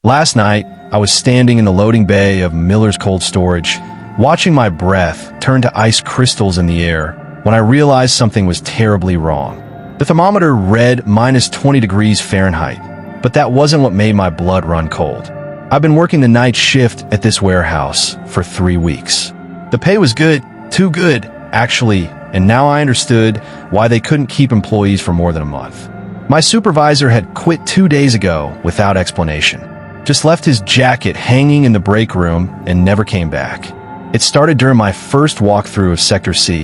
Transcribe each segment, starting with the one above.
Last night, I was standing in the loading bay of Miller's cold storage, watching my breath turn to ice crystals in the air when I realized something was terribly wrong. The thermometer read minus 20 degrees Fahrenheit, but that wasn't what made my blood run cold. I've been working the night shift at this warehouse for 3 weeks. The pay was good, too good, actually, and now I understood why they couldn't keep employees for more than a month. My supervisor had quit 2 days ago without explanation. Just left his jacket hanging in the break room and never came back. It started during my first walkthrough of Sector C.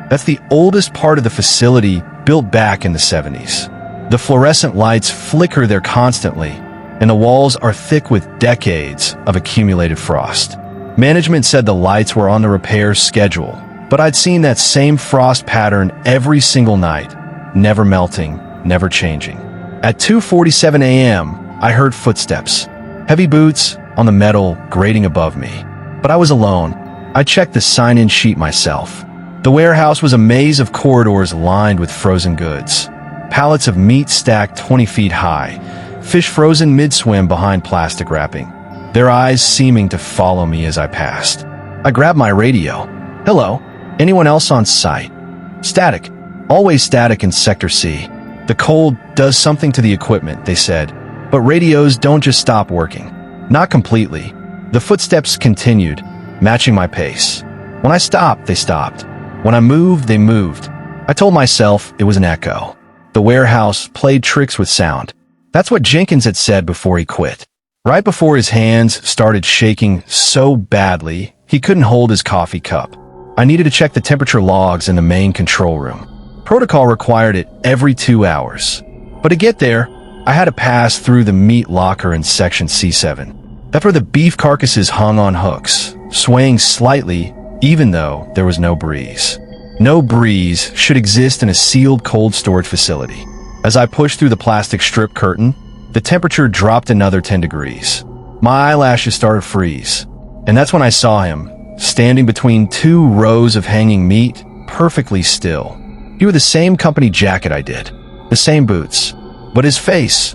That's the oldest part of the facility, built back in the 70s. The fluorescent lights flicker there constantly, and the walls are thick with decades of accumulated frost. Management said the lights were on the repair schedule, but I'd seen that same frost pattern every single night, never melting, never changing. At 2:47 a.m., I heard footsteps. Heavy boots on the metal grating above me. But I was alone. I checked the sign-in sheet myself. The warehouse was a maze of corridors lined with frozen goods. Pallets of meat stacked 20 feet high, fish frozen mid-swim behind plastic wrapping, their eyes seeming to follow me as I passed. I grabbed my radio. Hello? Anyone else on site? Static. Always static in Sector C. The cold does something to the equipment, they said. But radios don't just stop working. Not completely. The footsteps continued, matching my pace. When I stopped, they stopped. When I moved, they moved. I told myself it was an echo. The warehouse played tricks with sound. That's what Jenkins had said before he quit. Right before his hands started shaking so badly, he couldn't hold his coffee cup. I needed to check the temperature logs in the main control room. Protocol required it every 2 hours. But to get there, I had to pass through the meat locker in section C7. That's where the beef carcasses hung on hooks, swaying slightly even though there was no breeze. No breeze should exist in a sealed cold storage facility. As I pushed through the plastic strip curtain, the temperature dropped another 10 degrees. My eyelashes started to freeze, and that's when I saw him, standing between 2 rows of hanging meat, perfectly still. He wore the same company jacket I did, the same boots. But his face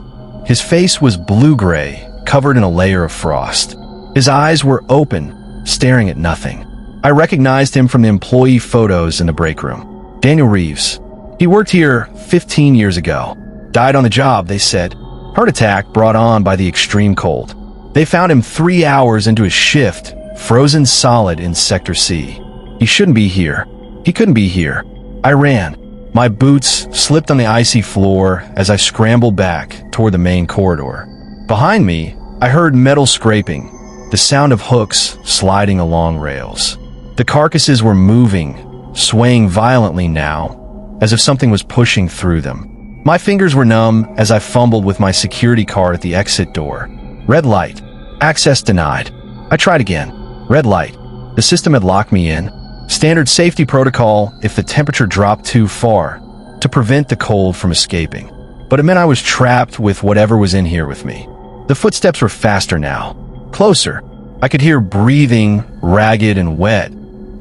was blue-gray, covered in a layer of frost. His eyes were open, staring at nothing. I recognized him from the employee photos in the break room. Daniel Reeves. He worked here 15 years ago. Died on the job, they said. Heart attack brought on by the extreme cold. They found him 3 hours into his shift, frozen solid in Sector C. He shouldn't be here. He couldn't be here. I ran. My boots slipped on the icy floor as I scrambled back toward the main corridor. Behind me, I heard metal scraping, the sound of hooks sliding along rails. The carcasses were moving, swaying violently now, as if something was pushing through them. My fingers were numb as I fumbled with my security card at the exit door. Red light. Access denied. I tried again. Red light. The system had locked me in. Standard safety protocol if the temperature dropped too far, to prevent the cold from escaping. But it meant I was trapped with whatever was in here with me. The footsteps were faster now. Closer. I could hear breathing, ragged and wet,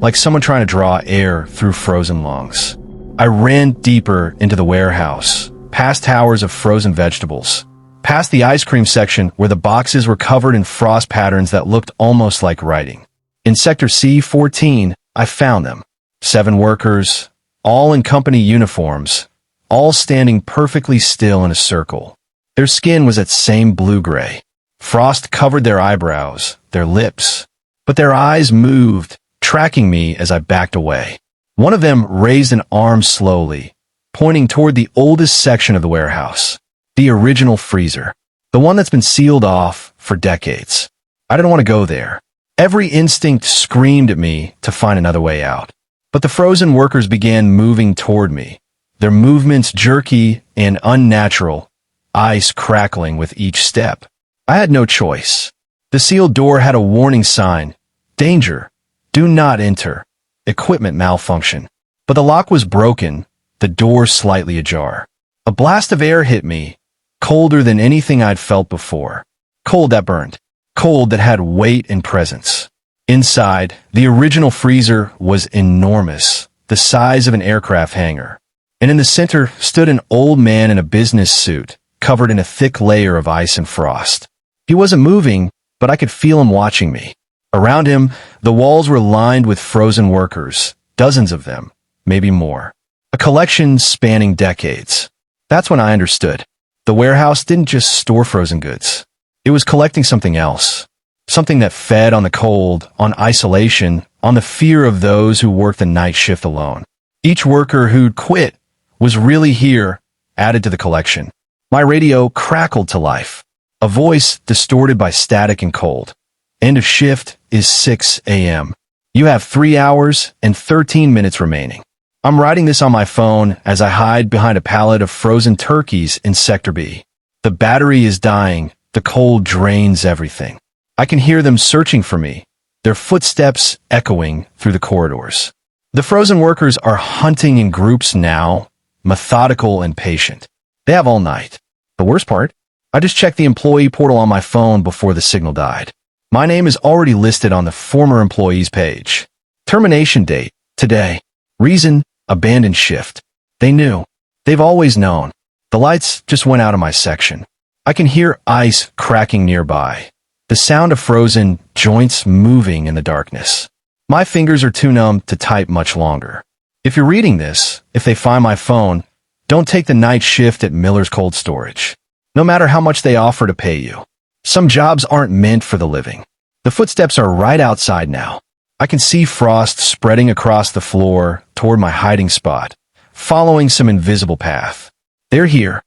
like someone trying to draw air through frozen lungs. I ran deeper into the warehouse, past towers of frozen vegetables, past the ice cream section where the boxes were covered in frost patterns that looked almost like writing. In Sector C14, I found them. 7 workers, all in company uniforms, all standing perfectly still in a circle. Their skin was that same blue-gray. Frost covered their eyebrows, their lips, but their eyes moved, tracking me as I backed away. One of them raised an arm slowly, pointing toward the oldest section of the warehouse, the original freezer, the one that's been sealed off for decades. I didn't want to go there. Every instinct screamed at me to find another way out. But the frozen workers began moving toward me, their movements jerky and unnatural, ice crackling with each step. I had no choice. The sealed door had a warning sign, danger, do not enter, equipment malfunction. But the lock was broken, the door slightly ajar. A blast of air hit me, colder than anything I'd felt before. Cold that burned. Cold that had weight and presence. Inside, the original freezer was enormous, the size of an aircraft hangar. And in the center stood an old man in a business suit, covered in a thick layer of ice and frost. He wasn't moving, but I could feel him watching me. Around him, the walls were lined with frozen workers, dozens of them, maybe more. A collection spanning decades. That's when I understood. The warehouse didn't just store frozen goods. It was collecting something else. Something that fed on the cold, on isolation, on the fear of those who worked the night shift alone. Each worker who'd quit was really here, added to the collection. My radio crackled to life. A voice distorted by static and cold. End of shift is 6 a.m. You have 3 hours and 13 minutes remaining. I'm writing this on my phone as I hide behind a pallet of frozen turkeys in Sector B. The battery is dying. The cold drains everything. I can hear them searching for me, their footsteps echoing through the corridors. The frozen workers are hunting in groups now, methodical and patient. They have all night. The worst part? I just checked the employee portal on my phone before the signal died. My name is already listed on the former employees page. Termination date, today. Reason, abandoned shift. They knew. They've always known. The lights just went out of my section. I can hear ice cracking nearby. The sound of frozen joints moving in the darkness. My fingers are too numb to type much longer. If you're reading this, if they find my phone, don't take the night shift at Miller's Cold Storage. No matter how much they offer to pay you. Some jobs aren't meant for the living. The footsteps are right outside now. I can see frost spreading across the floor toward my hiding spot, following some invisible path. They're here,